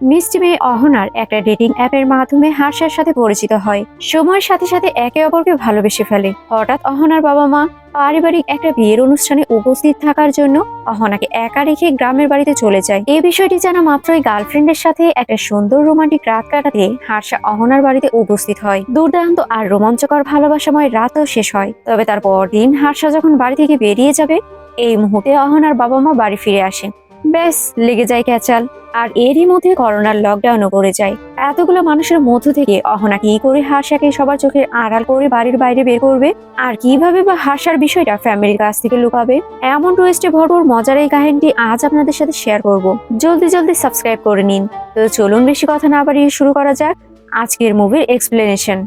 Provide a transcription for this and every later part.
মিষ্টি মেয়ে অহনার একটা ডেটিং অ্যাপের মাধ্যমে হার্ষার সাথে পরিচিত হয়। সময়ের সাথে সাথে একে অপরকে ভালোবেসে ফেলে। হঠাৎ অহনার বাবা মা পারিবারিক একটা বিয়ের অনুষ্ঠানে উপস্থিত থাকার জন্য অহনাকে একা রেখে গ্রামের বাড়িতে চলে যায়। এই বিষয়টি জানা মাত্রই গার্লফ্রেন্ডের সাথে একটা সুন্দর রোমান্টিক রাত কাটাতে হার্ষা অহনার বাড়িতে উপস্থিত হয়। দুর্দান্ত আর রোমাঞ্চকর ভালোবাসাময় রাতও শেষ হয়। তবে তার পরদিন হার্ষা যখন বাড়ি থেকে বেরিয়ে যাবে, এই মুহূর্তে অহনার বাবা মা বাড়ি ফিরে আসে। ব্যাস লেগে যায় ক্যাচাল। আর এরই মধ্যে করোনার লকডাউনও পড়ে যায়। এতগুলো মানুষের মধ্য থেকে অহনা কি করে হার্ষাকে সবার চোখের আড়াল করে বাড়ির বাইরে বের করবে, আর কিভাবে বা হার্ষার বিষয়টা ফ্যামিলির কাছ থেকে লুকাবে, এমন টুইস্টে ভরপুর মজার এই কাহিনীটি আজ আপনাদের সাথে শেয়ার করব। জলদি জলদি সাবস্ক্রাইব করে নিন। তো চলুন বেশি কথা না বাড়িয়ে শুরু করা যাক আজকের মুভির এক্সপ্লেনেশন।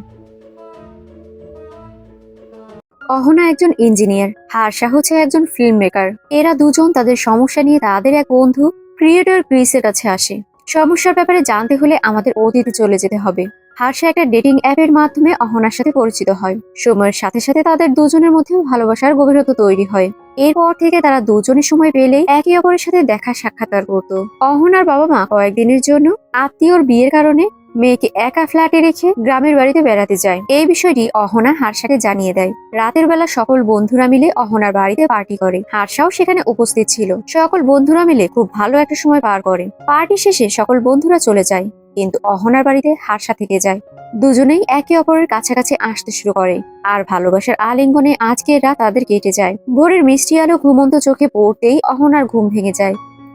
অহনা একজন ইঞ্জিনিয়ার, হার্ষা হচ্ছে একজন ফিল্ম মেকার। এরা দুজন তাদের সমস্যা নিয়ে তাদের এক বন্ধু ক্রিয়েটর ক্রিসের কাছে আসে। সমস্যার ব্যাপারে জানতে হলে আমাদের অতীতে চলে যেতে হবে। হার্ষা একটা ডেটিং অ্যাপের মাধ্যমে অহনার সাথে পরিচিত হয়। সময়ের সাথে সাথে তাদের দুজনের মধ্যে ভালোবাসার গভীরতা তৈরি হয়। এরপর থেকে তারা দুজনের সময় পেলে একে অপরের সাথে দেখা সাক্ষাৎকার করত। অহনার বাবা মা কয়েকদিনের জন্য আত্মীয়র বিয়ের কারণে মেয়েকে একা ফ্ল্যাটে রেখে গ্রামের বাড়িতে বেড়াতে যায়। এই বিষয়টি অহনা হার্ষাকে জানিয়ে দেয়। রাতের বেলা সকল বন্ধুরা মিলে অহনার বাড়িতে পার্টি করে। হার্ষাও সেখানে উপস্থিত ছিল। সকল বন্ধুরা মিলে খুব ভালো একটা সময় পার করে। পার্টি শেষে সকল বন্ধুরা চলে যায়, কিন্তু অহনার বাড়িতে হার্ষা থেকে যায়। দুজনেই একে অপরের কাছাকাছি আসতে শুরু করে, আর ভালোবাসার আলিঙ্গনে আজকের রাত তাদের কেটে যায়। ভোরের মিষ্টি আলো ঘুমন্ত চোখে পড়তেই অহনার ঘুম ভেঙে যায়।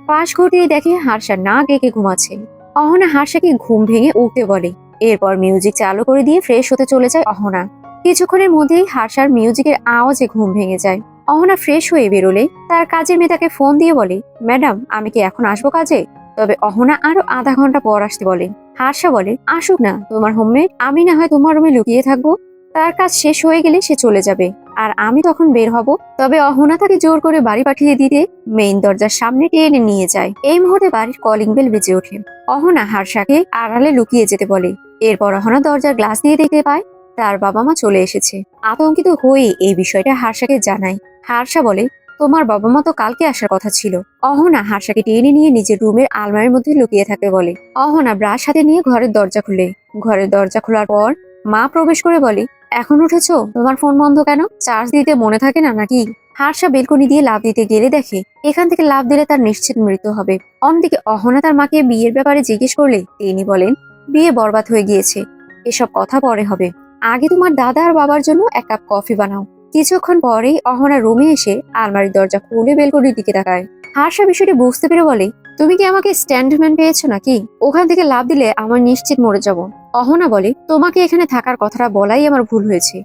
পাশ ঘটিয়ে দেখে হার্ষা না ডেকে ঘুমাচ্ছে। অহনা হার্ষাকে ঘুম ভেঙে উঠতে বলে। এরপর মিউজিক চালু করে দিয়ে ফ্রেশ হতে চলে যায় অহনা। কিছুক্ষণের মধ্যেই হার্ষার মিউজিকের আওয়াজে ঘুম ভেঙে যায়। অহনা ফ্রেশ হয়ে বেরোলে তার কাজের মেয়ে তাকে ফোন দিয়ে বলে, ম্যাডাম আমি কি এখন আসবো কাজে? তবে অহনা আরো আধা ঘন্টা পর আসতে বলে। হার্ষা বলে, আসুক না তোমার হোমমেড, আমি না হয় তোমার রুমে লুকিয়ে থাকবো। তার কাজ শেষ হয়ে গেলে সে চলে যাবে, আর আমি তখন বের হব। তবে অহনা তাকে জোর করে বাড়ি পাঠিয়ে দিতে মেইন দরজার সামনে টেনে নিয়ে যায়। এই মুহূর্তে বাড়ির কলিং বেল বেজে ওঠে। অহনা হার্ষাকে আড়ালে লুকিয়ে যেতে বলে। এরপর অহনা দরজার গ্লাস দিয়ে দেখতে পায় তার বাবা মা চলে এসেছে। আতঙ্কিত হয়ে এই বিষয়টা হার্ষাকে জানায়। হার্ষা বলে, তোমার বাবা মা তো কালকে আসার কথা ছিল। অহনা হার্ষাকে টেনে নিয়ে নিজের রুমের আলমারির মধ্যে লুকিয়ে থাকতে বলে। অহনা ব্রাশ হাতে নিয়ে ঘরের দরজা খুলে। ঘরের দরজা খোলার পর মা প্রবেশ করে বলে, এখন উঠেছো? তোমার ফোন বন্ধ কেন? চার্জ দিতে মনে থাকে না নাকি? হার্ষা বেলকনি দিয়ে লাফ দিতে গেলে দেখে এখান থেকে লাফ দিলে তার নিশ্চিত মৃত্যু হবে। অন্যদিকে অহনা তার মাকে বিয়ের ব্যাপারে জিজ্ঞেস করলে তিনি বলেন, বিয়ে বরবাদ হয়ে গিয়েছে, এসব কথা পরে হবে। আগে তোমার দাদা আর বাবার জন্য এক কাপ কফি বানাও। কিছুক্ষণ পরেই অহনা রুমে এসে আলমারির দরজা খুলে বেলকনির দিকে তাকায়। হার্ষা বিষয়টি বুঝতে পেরে বলে, তুমি কি আমাকে স্ট্যান্ডম্যান পেয়েছো নাকি? ওখান থেকে লাফ দিলে আমার নিশ্চিত মরে যাব। অহনা বলে, তোমাকে এখানে থাকার কথাটা বলাই আমার ভুল হয়েছে।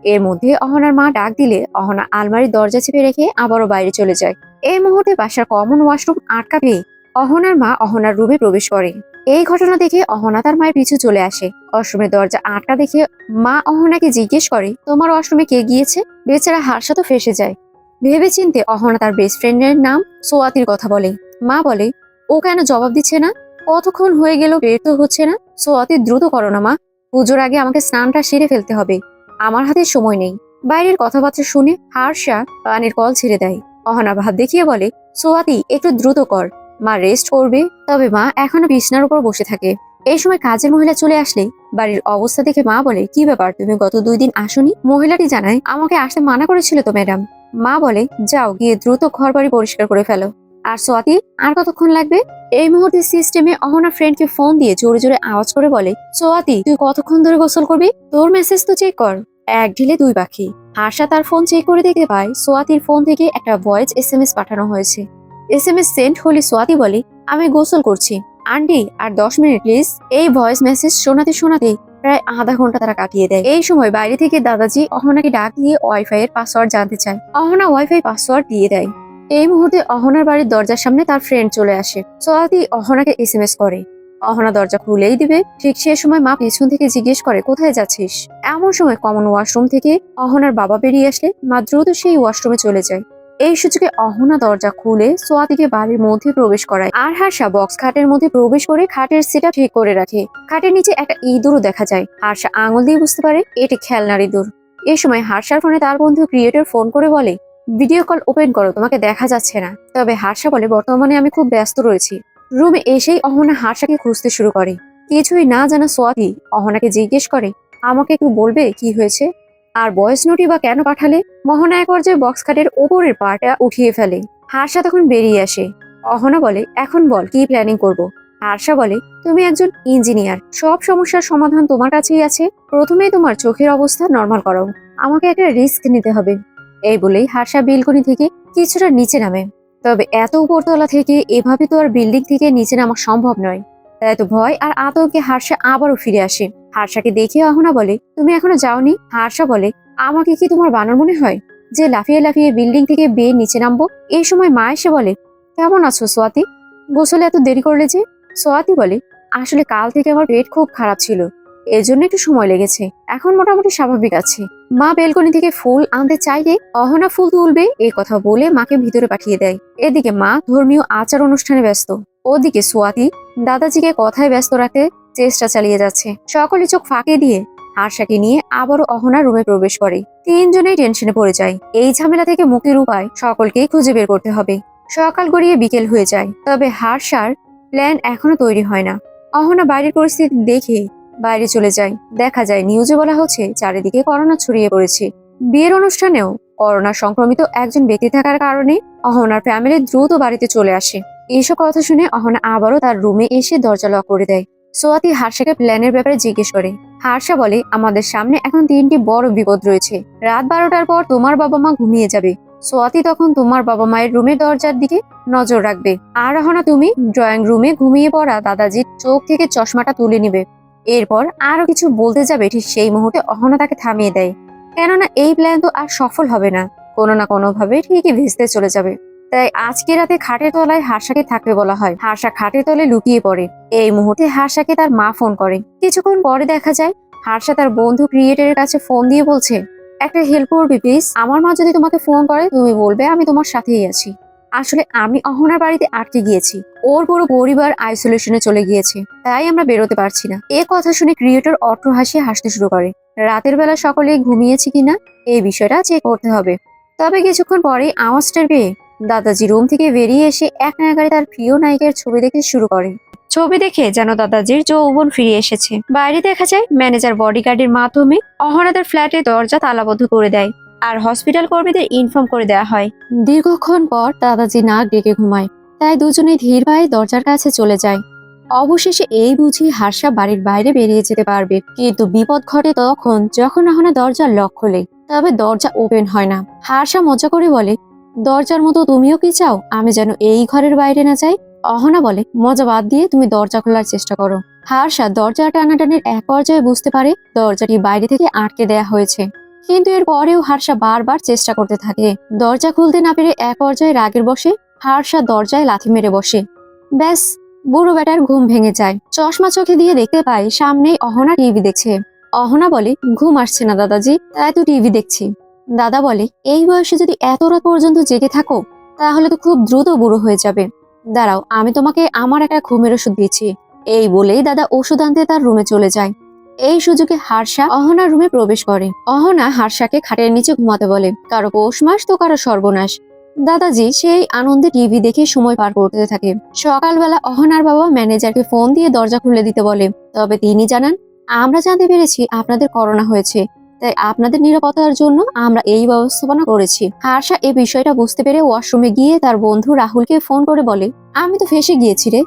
এর মধ্যে অহনার মা ডাক দিলে অহনা আলমারির দরজা চেপে রেখে আবারও বাইরে চলে যায়। এই মুহূর্তে বাসার কমন ওয়াশরুম আটকা পেয়ে অহনার মা অহনার রুমে প্রবেশ করে। এই ঘটনা দেখে অহনা তার মায়ের পিছু চলে আসে। ওয়াশরুমের দরজা আটকা দেখে মা অহনাকে জিজ্ঞেস করে, তোমার ওয়াশরুমে কে গিয়েছে? বেচারা হার্ষা তো ফেসে যায়। ভেবে চিনতে অহনা তার বেস্ট ফ্রেন্ডের নাম সোয়াতির কথা বলে। মা বলে, ও কেন জবাব দিচ্ছে না? কতক্ষণ হয়ে গেল বের তো হচ্ছে না। সোয়াতি, দ্রুত করো না মা, পুজোর আগে আমাকে স্নানটা সেরে ফেলতে হবে, আমার হাতে সময় নেই। বাইরের কথাবার্তা শুনে হার্ষা পানির কল ছেড়ে দেয়। অহনা ভাব দেখিয়ে বলে, সোয়াতি একটু দ্রুত কর, মা রেস্ট করবে। তবে মা এখনো বিছনার উপর বসে থাকে। এই সময় কাজের মহিলা চলে আসলে বাড়ির অবস্থা দেখে মা বলে, কি ব্যাপার, তুমি গত 2 দিন আসোনি? মহিলাটি জানায়, আমাকে আসতে মানা করেছিল তো ম্যাডাম। মা বলে, যাও গিয়ে দ্রুত ঘর বাড়ি পরিষ্কার করে ফেলো। আর সোয়াতি, আর কতক্ষণ লাগবে? এই মুহূর্তে সিস্টেমে অহনা ফ্রেন্ডকে ফোন দিয়ে জোরে জোরে আওয়াজ করে বলে, সোয়াতি তুই কতক্ষণ ধরে গোসল করবি? তোর মেসেজ তো চেক কর। এক ঢিলে 2 পাখি। হার্ষা তার ফোন চেক করে দেখতে পায় সোয়াতির ফোন থেকে একটা ভয়েস SMS পাঠানো হয়েছে। SMS সেন্ড হলে সোয়াতি বলে, আমি গোসল করছি আন্টি, আর 10 মিনিট প্লিজ। এই ভয়েস মেসেজ শোনাতে শোনাতে প্রায় আধা ঘন্টা তারা কাটিয়ে দেয়। এই সময় বাইরে থেকে দাদাজি অহনাকে ডাক দিয়ে ওয়াইফাই এর পাসওয়ার্ড জানতে চায়। অহনা ওয়াইফাই পাসওয়ার্ড দিয়ে দেয়। এই মুহূর্তে অহনার বাড়ির দরজার সামনে তার ফ্রেন্ড চলে আসে। সোয়াতি অহনাকে SMS করে। অহনা দরজা খুলেই দিবে, ঠিক সে সময় মা পিছন থেকে জিজ্ঞেস করে, কোথায় যাচ্ছিস? এমন সময় কমন ওয়াশরুম থেকে অহনার বাবা বেরিয়ে আসলে মা দ্রুত সেই ওয়াশরুমে চলে যায়। এই সুযোগে অহনা দরজা খুলে সোয়াতিকে বাড়ির মধ্যে প্রবেশ করায়। আর হার্ষা বক্স খাটের মধ্যে প্রবেশ করে খাটের সেটা ঠিক করে রাখে। খাটের নিচে একটা ইঁদুরও দেখা যায়। হার্ষা আঙুল দিয়ে বুঝতে পারে এটি খেলনার ইঁদুর। এই সময় হার্ষার ফোনে তার বন্ধু ক্রিয়েটর ফোন করে বলে, ভিডিও কল ওপেন করো, তোমাকে দেখা যাচ্ছে না। তবে হার্ষা বলে, বর্তমানে আমি খুব ব্যস্ত রয়েছি, রুমে এসেই অহনা হার্ষাকে খুঁজতে শুরু করে। কিছুই না জানা সোয়াতি অহনাকে জিজ্ঞেস করে, আমাকে একটু বলবে কি হয়েছে, আর ভয়েস নোটই বা কেন পাঠালে। মোহনা এক পর্যায়ে বক্স খাটের ওপরের পাটা উঠিয়ে ফেলে। হার্ষা তখন বেরিয়ে আসে। অহনা বলে, এখন বল কি প্ল্যানিং করব। হার্ষা বলে, তুমি একজন ইঞ্জিনিয়ার, সব সমস্যার সমাধান তোমার কাছেই আছে। প্রথমেই তোমার চোখের অবস্থা নর্মাল করাও, আমাকে একটা রিস্ক নিতে হবে। এই বলেই হার্ষা বেলকনি থেকে কিছুটা নিচে নামে। তবে এত উপরতলা থেকে এভাবে তো আর বিল্ডিং থেকে নিচে নামা সম্ভব নয়। তাই তো ভয় আর আতঙ্কে হার্ষা আবারও ফিরে আসে। হার্ষাকে দেখে অহনা বলে, তুমি এখনো যাওনি। হার্ষা বলে, আমাকে কি তোমার বানর মনে হয় যে লাফিয়ে লাফিয়ে বিল্ডিং থেকে বেয়ে নিচে নামবো। এই সময় মা এসে বলে, কেমন আছো সোয়াতি, গোসলে এত দেরি করলে যে। সোয়াতি বলে, আসলে কাল থেকে আমার পেট খুব খারাপ ছিল, এর জন্য একটু সময় লেগেছে, এখন মোটামুটি স্বাভাবিক আছে। মা বেলকনি থেকে ফুল আনতে চাইলে অহনা ফুল তুলবে এই কথা বলে মাকে ভিতরে পাঠিয়ে দেয়। এদিকে মা ধর্মীয় আচার অনুষ্ঠানে ব্যস্ত, ওদিকে সোয়াতি দাদাজিকে কথায় ব্যস্ত রাখতে চেষ্টা চালিয়ে যাচ্ছে। সকলে চোখ ফাঁকে দিয়ে হার্ষাকে নিয়ে আবারও অহনা রুমে প্রবেশ করে। তিনজনেই টেনশনে পড়ে যায়। এই ঝামেলা থেকে মুক্তির উপায় সকলকেই খুঁজে বের করতে হবে। সকাল গড়িয়ে বিকেল হয়ে যায়, তবে হার্ষার প্ল্যান এখনো তৈরি হয় না। অহনা বাইরের পরিস্থিতি দেখে বাইরে চলে যায়। দেখা যায় নিউজে বলা হচ্ছে চারিদিকে করোনা ছড়িয়ে পড়েছে। বিয়ের অনুষ্ঠানেও করোনা সংক্রমিত একজন ব্যক্তি থাকার কারণে অহনার ফ্যামিলি দ্রুত বাড়িতে চলে আসে। এইসব কথা শুনে অহনা আবারও তার রুমে এসে দরজা লক করে দেয়। সোয়াতি হার্ষাকে প্ল্যানের ব্যাপারে জিজ্ঞেস করে। হার্ষা বলে, আমাদের সামনে এখন 3টি বড় বিপদ রয়েছে। রাত 12টার পর তোমার বাবা মা ঘুমিয়ে যাবে। সোয়াতি তখন তোমার বাবা মায়ের রুমের দরজার দিকে নজর রাখবে, আর অহনা তুমি ড্রয়িং রুমে ঘুমিয়ে পড়া দাদাজির চোখ থেকে চশমাটা তুলে নিবে। এরপর আরো কিছু বলতে যাবে, ঠিক সেই মুহূর্তে অহনা তাকে থামিয়ে দেয়। কেননা এই প্ল্যান তো আর সফল হবে না, কোনো না কোনো ভাবে ঠিকই ভেস্তে চলে যাবে। তাই আজকে রাতে খাটের তলায় হার্ষাকে থাকতে বলা হয়। হার্ষা খাটের তলে লুকিয়ে পড়ে। এই মুহূর্তে হার্ষাকে তার মা ফোন করে। কিছুক্ষণ পরে দেখা যায় হার্ষা তার বন্ধু ক্রিয়েটরের কাছে ফোন দিয়ে বলছে, একটা হেল্প করবি প্লিজ, আমার মা যদি তোমাকে ফোন করে তুমি বলবে আমি তোমার সাথেই আছি। আসলে আমি অহনার বাড়িতে আটকে গিয়েছি, ওর পুরো পরিবার আইসোলেশনে চলে গিয়েছে, তাই আমরা বেরোতে পারছি না। এ কথা শুনে ক্রিয়েটর অট্ট হাসিয়ে হাসতে শুরু করে। রাতের বেলা সকলে ঘুমিয়েছে কিনা এই বিষয়টা চেক করতে হবে। তবে কিছুক্ষণ পরে আওয়াজটা পেয়ে দাদাজি রুম থেকে বেরিয়ে এসে এক নাগাড়ে তার প্রিয় নায়িকার ছবি দেখতে শুরু করে। ছবি দেখে যেন দাদাজির যৌবন ফিরে এসেছে। বাইরে দেখা যায় ম্যানেজার বডিগার্ডের মাধ্যমে অহনাদের ফ্ল্যাটের দরজা তালাবদ্ধ করে দেয়, আর হসপিটাল কর্মীদের ইনফর্ম করে দেওয়া হয়। দীর্ঘক্ষণ পর দাদাজি নাক ডেকে ঘুমায়, তাই দুজনে ধীর পায়ে দরজার কাছে চলে যায়। অবশেষে এই বুঝি হার্ষা বাড়ির বাইরে বেরিয়ে যেতে পারবে। কিন্তু বিপদ ঘটে তখন যখন অহনা দরজার লক খোলে, তবে দরজা ওপেন হয় না। হার্ষা মজা করে বলে, দরজার মতো তুমিও কি চাও আমি যেন এই ঘরের বাইরে না যাই। অহনা বলে, মজা বাদ দিয়ে তুমি দরজা খোলার চেষ্টা করো। হার্ষা দরজা টানাটানির এক পর্যায়ে বুঝতে পারে দরজাটি বাইরে থেকে আটকে দেয়া হয়েছে। কিন্তু এর পরেও হার্ষা বারবার চেষ্টা করতে থাকে। দরজা খুলতে না পেরে এক পর্যায়ে রাগের বসে হার্ষা দরজায় লাথি মেরে বসে। ব্যাস, বুড়ো বেটার ঘুম ভেঙে যায়। চশমা চোখে দিয়ে দেখতে পায় সামনেই অহনা টিভি দেখছে। অহনা বলে, ঘুম আসছে না দাদাজি, তাই তো টিভি দেখছি। দাদা বলে, এই বয়সে যদি এত রাত পর্যন্ত জেগে থাকো তাহলে তো খুব দ্রুত বুড়ো হয়ে যাবে। দাঁড়াও, আমি তোমাকে আমার একটা ঘুমের ওষুধ দিচ্ছি। এই বলেই দাদা ওষুধ আনতে তার রুমে চলে যায়। এই সুযোগে হার্ষা অহনার রুমে প্রবেশ করে। অহনা হার্ষাকে খাটের নিচে ঘুমাতে বলে। কারো পৌষ মাস তো কারো সর্বনাশ। দাদাজি সেই আনন্দে টিভি দেখে সময় পার করতে থাকে। সকালবেলা অহনার বাবা ম্যানেজারকে ফোন দিয়ে দরজা খুলে দিতে বলে। তবে তিনি জানান, আমরা জানতে পেরেছি আপনাদের করোনা হয়েছে, তাই আপনাদের নিরাপত্তার জন্য আমরা এই ব্যবস্থাপনা করেছি। হার্ষা এই বিষয়টা বুঝতে পেরে ওয়াশরুমে গিয়ে তার বন্ধু রাহুলকে ফোন করে বলে, আমি তো ফেঁসে গিয়েছি রে।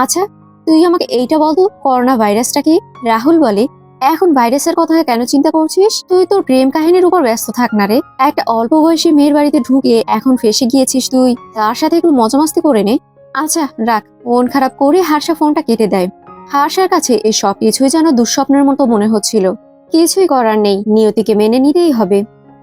আচ্ছা, তুই আমাকে এইটা বলতো করোনা ভাইরাসটা কি? রাহুল বলে, এখন ভাইরাসের কথা কেন চিন্তা করছিস? তুই তোর প্রেম কাহিনীর উপর ব্যস্ত থাক না রে। একটা অল্প বয়সী মেয়ের বাড়িতে ঢুকে এখন ফেঁসে গিয়েছিস তুই, তার সাথে একটু মজামাস্তি করে নে। আচ্ছা রাখ। মন খারাপ করে হার্ষা ফোনটা কেটে দেয়। হার্ষার কাছে এই সব কিছুই যেন দুঃস্বপ্নের মতো মনে হচ্ছিল। কিছুই করার নেই, নিয়তিকে মেনে নিতেই হবে।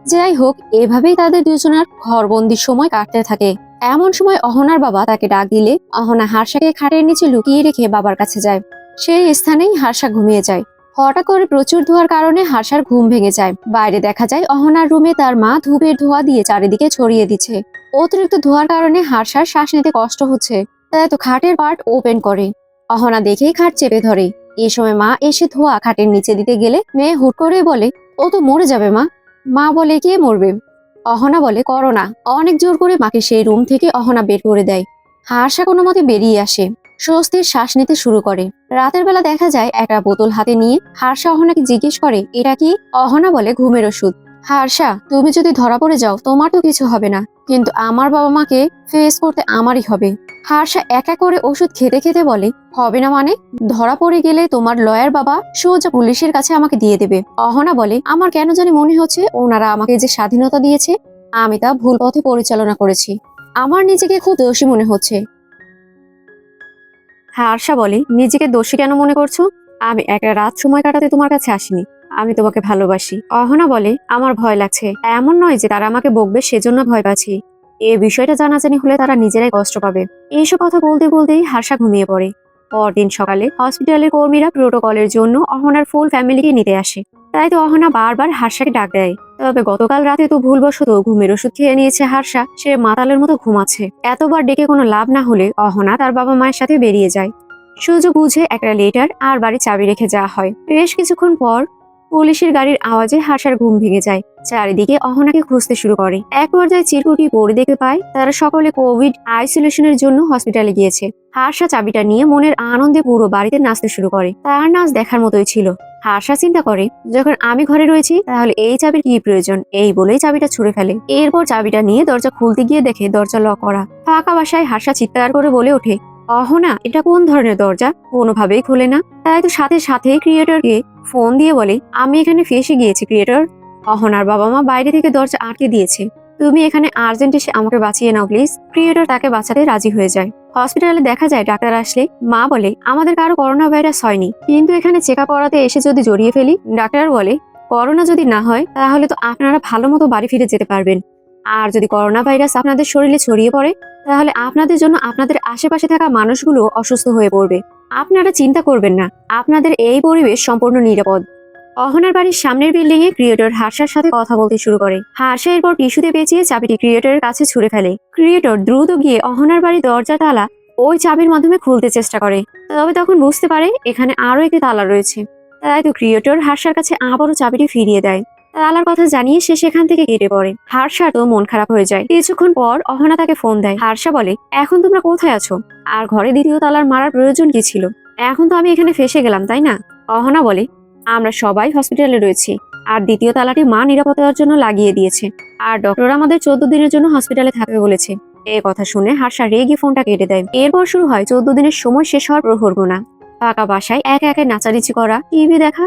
যাই হোক, এভাবেই তাদের দুজনের ঘরবন্দির সময় কাটতে থাকে। এমন সময় অহনার বাবা তাকে ডাক দিলে অহনা হার্ষাকে খাটের নিচে লুকিয়ে রেখে বাবার কাছে যায়। সেই স্থানেই হার্ষা ঘুমিয়ে যায়। হঠাৎ করে প্রচুর ধোঁয়ার কারণে হার্ষার ঘুম ভেঙে যায়। বাইরে দেখা যায় অহনার রুমে তার মা ধূপের ধোঁয়া দিয়ে চারিদিকে ছড়িয়ে দিচ্ছে। অতিরিক্ত ধোঁয়ার কারণে হার্ষার শ্বাস নিতে কষ্ট হচ্ছে, তাই তো খাটের পার্ট ওপেন করে। অহনা দেখেই খাট চেপে ধরে। এই সময় মা এসে ধোঁয়া খাটের নিচে দিতে গেলে মেয়ে হুট করে বলে, ও তো মরে যাবে মা। মা বলে, কে মরবে? অহনা বলে, করোনা। অনেক জোর করে মাকে সেই রুম থেকে অহনা বের করে দেয়। হার্ষা কোনো মতে বেরিয়ে আসে। স্বস্তির শ্বাস নিতে শুরু করে। রাতের বেলা দেখা যায় একটা বোতল হাতে নিয়ে হার্ষা অহনাকে জিজ্ঞেস করে, এটা কি? অহনা বলে, ঘুমের ওষুধ। হার্ষা, তুমি যদি ধরা পড়ে যাও তোমার তো কিছু হবে না, কিন্তু আমার বাবা মাকে ফেস করতে আমারই হবে। হার্ষা এক এক করে ওষুধ খেতে খেতে বলে, হবে না মানে? ধরা পড়ে গেলে তোমার লয়ার বাবা সোজা পুলিশের কাছে আমাকে দিয়ে দেবে। অহনা বলে, আমার কেন জানি মনে হচ্ছে ওনারা আমাকে যে স্বাধীনতা দিয়েছে আমি তা ভুল পথে পরিচালনা করেছি। আমার নিজেকে খুব দোষী মনে হচ্ছে। হার্ষা বলে, নিজেকে দোষী কেন মনে করছো? আমি একটা রাত সময় কাটাতে তোমার কাছে আসিনি, আমি তোমাকে ভালোবাসি। অহনা বলে, আমার ভয় লাগছে। এমন নয় যে তারা আমাকে বকবে সেজন্য ভয় পাচ্ছি, এই বিষয়টা জানাজানি হলে তারা নিজেরাই কষ্ট পাবে। এইসব কথা বলতে বলতেই হার্ষা ঘুমিয়ে পড়ে। পরদিন সকালে হসপিটালের কর্মীরা প্রোটোকলের জন্য অহনার ফুল ফ্যামিলিকে নিতে আসে। তাই তো অহনা বারবার হার্ষাকে ডাক দেয়। তবে গতকাল রাতে তো ভুলবশত ঘুমের ওষুধ খেয়ে নিয়েছে হার্ষা, সে মাতালের মতো ঘুমাচ্ছে। এতবার ডেকে কোনো লাভ না হলে অহনা তার বাবা মায়ের সাথে বেরিয়ে যায়। সুযোগ বুঝে একটা লেটার আর বাড়ির চাবি রেখে যাওয়া হয়। বেশ কিছুক্ষণ পর পুলিশের গাড়ির আওয়াজে হার্ষার ঘুম ভেঙে যায়। চারিদিকে অহনাকে খুঁজতে শুরু করে। এক পর্যায়ে চিরকুটি পড়ে দেখতে পায় তারা সকলে কোভিড আইসোলেশনের জন্য হসপিটালে গিয়েছে। হার্ষা চাবিটা নিয়ে মনের আনন্দে পুরো বাড়িতে নাচতে শুরু করে। তার নাচ দেখার মতোই ছিল। হার্ষা চিন্তা করে, যখন আমি ঘরে রয়েছি তাহলে এই চাবির কি প্রয়োজন, এই বলেই চাবিটা ছুঁড়ে ফেলে। এরপর চাবিটা নিয়ে দরজা খুলতে গিয়ে দেখে দরজা লক করা। ফাঁকা বাসায় হার্ষা চিৎকার করে বলে ওঠে, অহনা, এটা কোন ধরনের দরজা? কোনোভাবেই খুলে না। তাই তো সাথে সাথে ক্রিয়েটরকে ফোন দিয়ে বলে, আমি এখানে ফেঁসে গিয়েছি ক্রিয়েটর। অহনার বাবা মা বাইরে থেকে দরজা আটকে দিয়েছে, তুমি এখানে আর্জেন্ট এসে আমাকে বাঁচিয়ে নাও প্লিজ। ক্রিয়েটর তাকে বাঁচাতে রাজি হয়ে যায়। হসপিটালে দেখা যায় ডাক্তার আসলে মা বলে, আমাদের কারো করোনা ভাইরাস হয়নি, কিন্তু এখানে চেক আপ করাতে এসে যদি জড়িয়ে ফেলি। ডাক্তার বলে, করোনা যদি না হয় তাহলে তো আপনারা ভালো মতো বাড়ি ফিরে যেতে পারবেন, আর যদি করোনা ভাইরাস আপনাদের শরীরে ছড়িয়ে পড়ে তাহলে আপনাদের জন্য আপনাদের আশেপাশে থাকা মানুষগুলো অসুস্থ হয়ে পড়বে। আপনারা চিন্তা করবেন না, আপনাদের এই পরিবেশ সম্পূর্ণ নিরাপদ। অহনার বাড়ির সামনের বিল্ডিং এ ক্রিয়েটর হার্ষার সাথে কথা বলতে শুরু করে। হার্ষা এরপর টিস্যুতে পেঁচিয়ে চাবিটি ক্রিয়েটরের কাছে ছুঁড়ে ফেলে। ক্রিয়েটর দ্রুত গিয়ে অহনার বাড়ির দরজা তালা ওই চাবির মাধ্যমে খুলতে চেষ্টা করে, তবে তখন বুঝতে পারে এখানে আরো একটি তালা রয়েছে। তাই তো ক্রিয়েটর হার্ষার কাছে আবারও চাবিটি ফিরিয়ে দেয়। তালার কথা জানিয়ে সে সেখান থেকে কেটে পড়ে। হার্ষার তো মন খারাপ হয়ে যায়। কিছুক্ষণ পর অহনা তাকে ফোন দেয়। হার্ষা বলে, এখন তোমরা কোথায় আছো? আর ঘরে দ্বিতীয় তালার মারার প্রয়োজন কি ছিল? এখন তো আমি এখানে ফেসে গেলাম, তাই না? অহনা বলে, আমরা সবাই হসপিটালে রয়েছি, আর দ্বিতীয় তালাটি মা নিরাপত্তার জন্য লাগিয়ে দিয়েছে, আর ডক্টর আমাদের 14 দিনের জন্য হসপিটালে থাকবে বলেছে। এই কথা শুনে হার্ষা রেগে ফোনটা কেটে দেয়। এরপর শুরু হয় 14 দিনের সময় শেষ হওয়ার প্রহর গোনা। ফাঁকা বাসায় একে একে নাচানাচি করা, টিভি দেখা,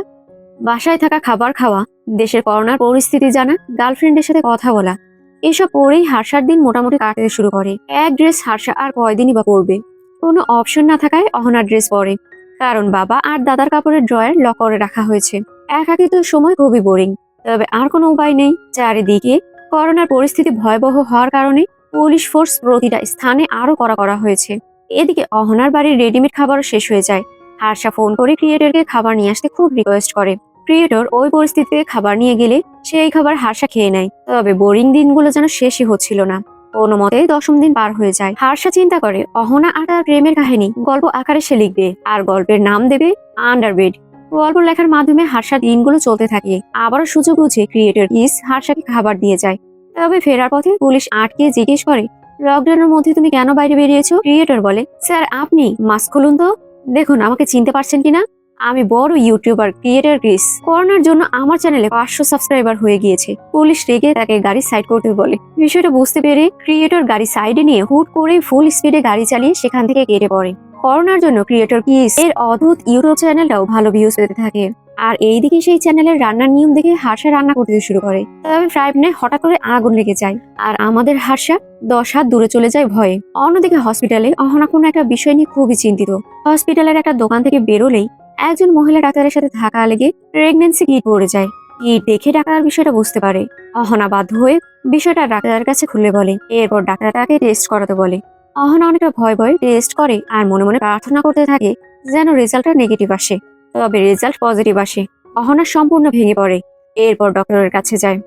বাসায় থাকা খাবার খাওয়া, দেশের করোনার পরিস্থিতি জানা, গার্লফ্রেন্ডের সাথে কথা বলা, এসব পরেই হার্ষার দিন মোটামুটি কাটতে শুরু করে। এক ড্রেস হার্ষা আর কয়দিনই বা পরবে? কোনো অপশন না থাকায় অহনার ড্রেস পরে, কারণ বাবা আর দাদার কাপড়ের ড্রয়ার লক করে রাখা হয়েছে। একাকিত্ব সময় খুবই বোরিং, তবে আর কোনো উপায় নেই। চারিদিকে করোনার পরিস্থিতি ভয়াবহ হওয়ার কারণে পুলিশ ফোর্স প্রতিটা স্থানে আরো কড়া করা হয়েছে। এদিকে অহনার বাড়ির রেডিমেড খাবারও শেষ হয়ে যায়। হার্ষা ফোন করে ক্রিয়েটরকে খাবার নিয়ে আসতে খুব রিকোয়েস্ট করে। ক্রিয়েটর ওই পরিস্থিতিতে খাবার নিয়ে গেলে সেই খাবার হার্ষা খেয়ে নেয়। তবে বোরিং দিনগুলো যেন শেষই হচ্ছিল না। কোনো মতেই 10ম দিন পার হয়ে যায়। হার্ষা চিন্তা করে অহনা আর তার প্রেমের কাহিনী গল্প আকারে সে লিখবে, আর গল্পের নাম দেবে আন্ডারবেড। গল্প লেখার মাধ্যমে হার্ষার দিনগুলো চলতে থাকে। আবারও সুযোগ বুঝে ক্রিয়েটর ইস হার্ষাকে খাবার দিয়ে যায়। তবে ফেরার পথে পুলিশ আটকে জিজ্ঞেস করে, লকডাউনের মধ্যে তুমি কেন বাইরে বেরিয়েছো? ক্রিয়েটর বলে, স্যার আপনি মাস্ক খুলুন তো, দেখুন আমাকে চিনতে পারছেন কিনা। আমি বড় ইউটিউবার ক্রিয়েটর ক্রিস। করোনার জন্য আমার চ্যানেলে 500 সাবস্ক্রাইবার হয়ে গিয়েছে। পুলিশ রেগে তাকে গাড়ি সাইড করতে বলে। বিষয়টা বুঝতে পেরে ক্রিয়েটর গাড়ি সাইডে নিয়ে হুট করে ফুল স্পিডে গাড়ি চালিয়ে সেখান থেকে কেটে পড়ে। করোনার জন্য ক্রিয়েটর ক্রিস এর অদ্ভুত ইউটিউব চ্যানেলটাও ভালো ভিউজ পেতে থাকে। আর এইদিকে সেই চ্যানেলের রান্নার নিয়ম দেখে হার্ষা রান্না করতে শুরু করে। তবে ফ্রাই প্যানে হঠাৎ করে আগুন লেগে যায়, আর আমাদের হার্ষা 10 হাত দূরে চলে যায় ভয়ে। অন্যদিকে হসপিটালে অহনা কোনো একটা বিষয় নিয়ে খুবই চিন্তিত। হসপিটালের একটা দোকান থেকে বেরোলেই একজন মহিলা ডাক্তারের সাথে ধাক্কা লেগে প্রেগনেন্সি কিট পড়ে যায়। কিট দেখে ডাক্তার বিষয়টা বুঝতে পারে। অহনা বাধ্য হয়ে বিষয়টা ডাক্তারের কাছে খুলে বলে। এরপর ডাক্তার তাকে টেস্ট করাতে বলে। অহনা অনেকটা ভয় ভয় টেস্ট করে আর মনে মনে প্রার্থনা করতে থাকে যেন রেজাল্টটা নেগেটিভ আসে। তবে রেজাল্ট পজিটিভ আসে। অহনা সম্পূর্ণ ভেঙে পড়ে। এরপর ডক্টরের কাছে যায়।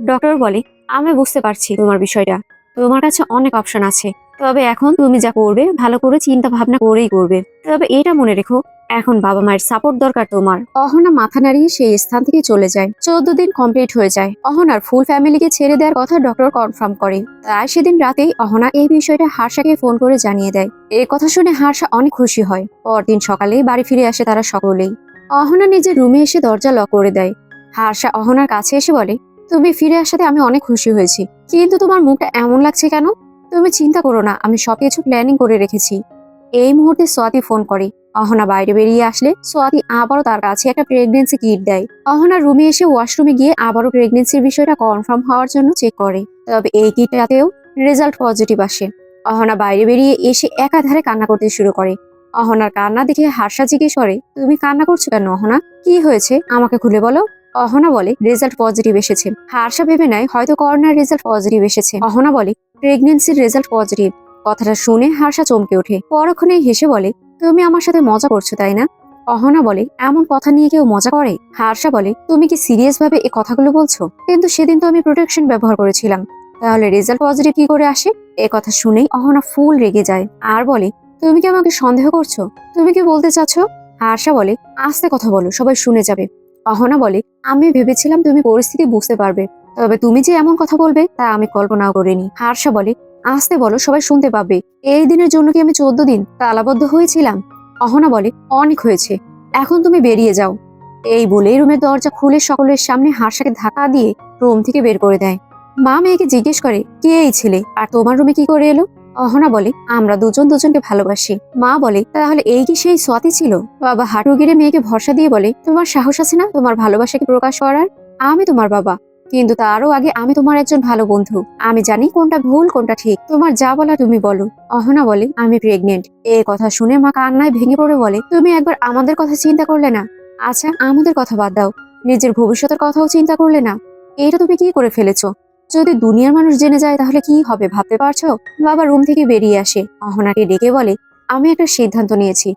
ডক্টর বলে, আমি বুঝতে পারছি তোমার বিষয়টা, তোমার কাছে অনেক অপশন আছে, তবে এখন তুমি যা করবে ভালো করে চিন্তা ভাবনা করেই করবে। তবে এটা মনে রেখো, এখন বাবা মায়ের সাপোর্ট দরকার তোমার। অহনা মাথা নাড়িয়ে সেই স্থান থেকে চলে যায়। 14 দিন কমপ্লিট হয়ে যায়। অহনার ফুল ফ্যামিলিকে ছেড়ে দেওয়ার কথা ডক্টর কনফার্ম করে। তাই সেদিন রাতেই অহনা এই বিষয়টা হার্ষাকে ফোন করে জানিয়ে দেয়। এই কথা শুনে হার্ষা অনেক খুশি হয়। পরদিন সকালেই বাড়ি ফিরে আসে তারা সকলেই। অহনা নিজের রুমে এসে দরজা লক করে দেয়। হার্ষা অহনার কাছে এসে বলে, তুমি ফিরে আসাতে আমি অনেক খুশি হয়েছি, কিন্তু তোমার মুখটা এমন লাগছে কেন? তুমি চিন্তা করো না, আমি সবকিছু প্ল্যানিং করে রেখেছি। এই মুহূর্তে সোয়াতি ফোন করে। অহনা বাইরে বেরিয়ে আসলে সোয়াতি আবারও তার কাছে একটা প্রেগনেন্সি কিট দেয়। অহনা রুমে এসে ওয়াশরুমে গিয়ে আবারও প্রেগনেন্সির বিষয়টা কনফার্ম হওয়ার জন্য চেক করে। তবে এই কিটটাতেও রেজাল্ট পজিটিভ আসে। অহনা বাইরে বেরিয়ে এসে একাধারে কান্না করতে শুরু করে। অহনার কান্না দেখে হার্ষা জিজ্ঞেস করে, তুমি কান্না করছো কেন অহনা? কি হয়েছে আমাকে খুলে বলো। অহনা বলে, রেজাল্ট পজিটিভ এসেছে। হার্ষা ভেবে নেয় হয়তো করোনার রেজাল্ট পজিটিভ এসেছে। অহনা বলে, প্রেগনেন্সির রেজাল্ট পজিটিভ। কথাটা শুনে হার্ষা চমকে ওঠে। পরক্ষণেই হেসে বলে, তুমি আমার সাথে মজা করছো তাই না? অহনা বলে, এমন কথা নিয়ে কেউ মজা করে? হার্ষা বলে, তুমি কি সিরিয়াস ভাবে এই কথাগুলো বলছো? কিন্তু সেদিন তো আমি প্রোটেকশন ব্যবহার করেছিলাম, তাহলে রেজাল্ট পজিটিভ কি করে আসে? এ কথা শুনেই অহনা ফুল রেগে যায় আর বলে, তুমি কি আমাকে সন্দেহ করছো? তুমি কি বলতে চাচ্ছ? হার্ষা বলে, আস্তে কথা বলো, সবাই শুনে যাবে। অহনা বলে, আমি ভেবেছিলাম তুমি পরিস্থিতি বুঝতে পারবে, তবে তুমি যে এমন কথা বলবে তা আমি কল্পনাও করিনি। হার্ষা বলে, আস্তে বলো, সবাই শুনতে পাবে। এই দিনের জন্য কি আমি 14 দিন তালাবদ্ধ হয়েছিলাম? অহনা বলে, অনেক হয়েছে, এখন তুমি বেরিয়ে যাও। এই বলেই রুমের দরজা খুলে সকলের সামনে হার্ষাকে ধাক্কা দিয়ে রুম থেকে বের করে দেয়। মা মেয়েকে জিজ্ঞেস করে, কে এই ছেলে আর তোমার রুমে কি করে এলো? অহনা বলে, আমরা দুজন দুজনকে ভালোবাসি। মা বলে, তাহলে এই কি সেই স্বাতী ছিল? বাবা হাঁটু গেড়ে মেয়েকে ভরসা দিয়ে বলে, তোমার সাহস আছে না তোমার ভালোবাসাকে প্রকাশ করার? আমি তোমার বাবা, কিন্তু তারও আগে আমি তোমার একজন ভালো বন্ধু। আমি জানি কোনটা ভুল কোনটা ঠিক, তোমার যা বলা তুমি বলো। অহনা বলে, আমি প্রেগনেন্ট। এই কথা শুনে মা কান্নায় ভেঙে পড়ে বলে, তুমি একবার আমাদের কথা চিন্তা করলে না? আচ্ছা আমাদের কথা বাদ দাও, নিজের ভবিষ্যতের কথাও চিন্তা করলে না? এইটা তুমি কি করে ফেলেছো? যদি দুনিয়ার মানুষ জেনে যায় তাহলে কি হবে ভাবতে পারছো? বাবা রুম থেকে বেরিয়ে আসে, অহনাকে ডেকে বলে, আমি একটা সিদ্ধান্ত নিয়েছি।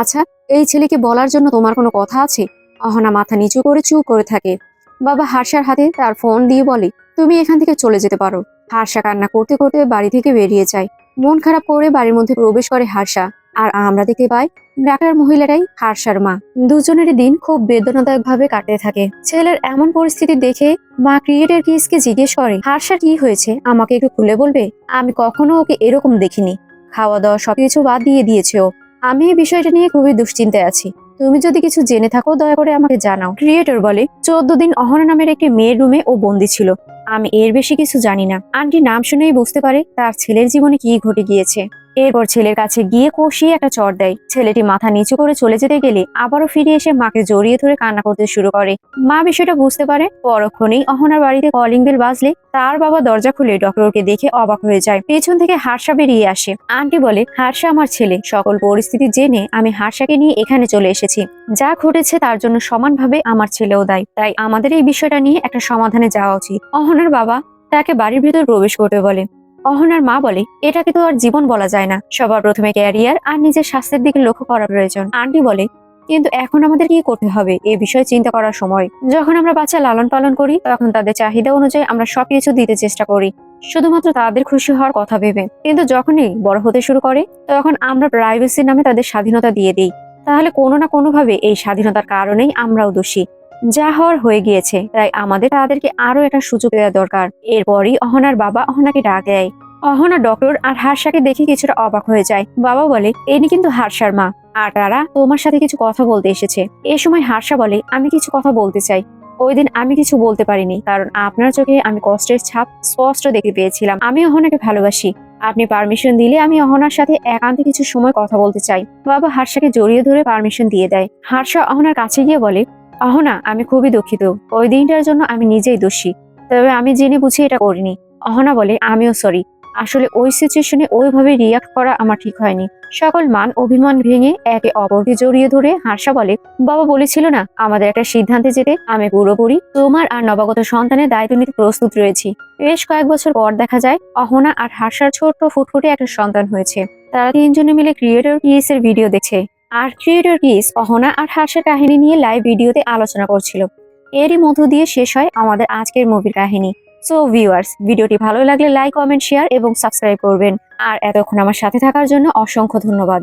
আচ্ছা, এই ছেলেকে বলার জন্য তোমার কোনো কথা আছে? অহনা মাথা নিচু করে চুপ করে থাকে। বাবা হার্ষার হাতে তার ফোন দিয়ে বলে, তুমি এখান থেকে চলে যেতে পারো। হার্ষা কান্না করতে করতে বাড়ি থেকে বেরিয়ে যায়। মন খারাপ করে বাড়ির মধ্যে প্রবেশ করে হার্ষা। আর আমরা দেখতে পাই ডাক্তার মহিলাটাই হার্ষার মা। দুজনেরই দিন খুব বেদনাদায়ক ভাবে কাটতে থাকে। ছেলের এমন পরিস্থিতি দেখে মা ক্রিয়েটার কিসকে জিজ্ঞেস করে, হার্ষার কি হয়েছে আমাকে একটু খুলে বলবে? আমি কখনো ওকে এরকম দেখিনি। খাওয়া দাওয়া সবকিছু বাদ দিয়ে দিয়েছে ও। আমি এই বিষয়টা নিয়ে খুবই দুশ্চিন্তায় আছি। তুমি যদি কিছু জেনে থাকো দয়া করে আমাকে জানাও। ক্রিয়েটর বলে, 14 দিন অহনা নামের একটি মেয়ের রুমে ও বন্দি ছিল। আমি এর বেশি কিছু জানি না। আন্টি নাম শুনেই বুঝতে পারে তার ছেলের জীবনে কি ঘটে গিয়েছে। এরপর ছেলের কাছে গিয়ে কষিয়ে একটা চড় দেয়। ছেলেটি মাথা নিচু করে চলে যেতে গেলে আবারও ফিরে এসে মাকে জড়িয়ে ধরে কান্না করতে শুরু করে। মা বিষয়টা বুঝতে পারে। পরক্ষণেই অহনার বাড়িতে কলিং বেল বাজলে তার বাবা দরজা খুলে ডক্টরকে দেখে অবাক হয়ে যায়। পেছন থেকে হার্ষা বেরিয়ে আসে। আন্টি বলে, হার্ষা আমার ছেলে। সকল পরিস্থিতি জেনে আমি হার্ষাকে নিয়ে এখানে চলে এসেছি। যা ঘটেছে তার জন্য সমানভাবে আমার ছেলেও দায়ী। তাই আমাদের এই বিষয়টা নিয়ে একটা সমাধানে যাওয়া উচিত। অহনার বাবা তাকে বাড়ির ভিতর প্রবেশ করতে বলে। অহনার মা বলে, এটাকে তো আর জীবন বলা যায় না, সবার প্রথমে ক্যারিয়ার আর নিজের স্বাস্থ্যের দিকে লক্ষ্য করা প্রয়োজন। আন্টি বলে, কিন্তু এখন আমাদের কি করতে হবে এ বিষয়ে চিন্তা করার সময়। যখন আমরা বাচ্চা লালন পালন করি তখন তাদের চাহিদা অনুযায়ী আমরা সবকিছু দিতে চেষ্টা করি, শুধুমাত্র তাদের খুশি হওয়ার কথা ভেবে। কিন্তু যখনই বড় হতে শুরু করে তখন আমরা প্রাইভেসির নামে তাদের স্বাধীনতা দিয়ে দিই। তাহলে কোনো না কোনোভাবে এই স্বাধীনতার কারণেই আমরাও দোষী। যা হওয়ার হয়ে গিয়েছে, তাই আমাদের তাদেরকে আরো একটা সুযোগ দেওয়া দরকার। এরপরই অহনার বাবা অহনাকে ডাক দেয়। অহনা ডক্টর আর হার্ষাকে দেখে কিছুটা অবাক হয়ে যায়। বাবা বলে, ইনি কিন্তু হার্ষার মা, আর তারা তোমার সাথে কিছু কথা বলতে এসেছে। এ সময় হার্ষা বলে, আমি কিছু কথা বলতে চাই। ওই দিন আমি কিছু বলতে পারিনি, কারণ আপনার চোখে আমি কষ্টের ছাপ স্পষ্ট দেখতে পেয়েছিলাম। আমি অহনাকে ভালোবাসি। আপনি পারমিশন দিলে আমি অহনার সাথে একান্তে কিছু সময় কথা বলতে চাই। বাবা হার্ষাকে জড়িয়ে ধরে পারমিশন দিয়ে দেয়। হার্ষা অহনার কাছে গিয়ে বলে, অহনা আমি খুবই দুঃখিত, ওই দিনটার জন্য আমি নিজেই দোষী, তবে আমি জেনে বুঝে এটা করিনি। অহনা বলে, আমিও সরি, আসলে ওই সিচুয়েশনে ওইভাবে রিয়াক্ট করা আমার ঠিক হয়নি। সকল মান অভিমান ভেঙে একে অপরকে জড়িয়ে ধরে হার্ষা বলে, বাবা বলেছিল না আমাদের একটা সিদ্ধান্তে যেতে? আমি পুরোপুরি তোমার আর নবাগত সন্তানের দায়িত্ব নিতে প্রস্তুত রয়েছি। বেশ কয়েক বছর পর দেখা যায় অহনা আর হার্ষার ছোট্ট ফুটফুটে একটা সন্তান হয়েছে। তারা তিনজনে মিলে ক্রিয়েটর কিস এর ভিডিও দেখছে। আর ক্রিয়েটর কিস অহনা আর হার্ষার কাহিনী নিয়ে লাইভ ভিডিওতে আলোচনা করছিল। এরই মধ্য দিয়ে শেষ হয় আমাদের আজকের মুভির কাহিনী। সো ভিউয়ার্স, ভিডিওটি ভালো লাগলে লাইক, কমেন্ট, শেয়ার এবং সাবস্ক্রাইব করবেন। আর এতক্ষণ আমার সাথে থাকার জন্য অসংখ্য ধন্যবাদ।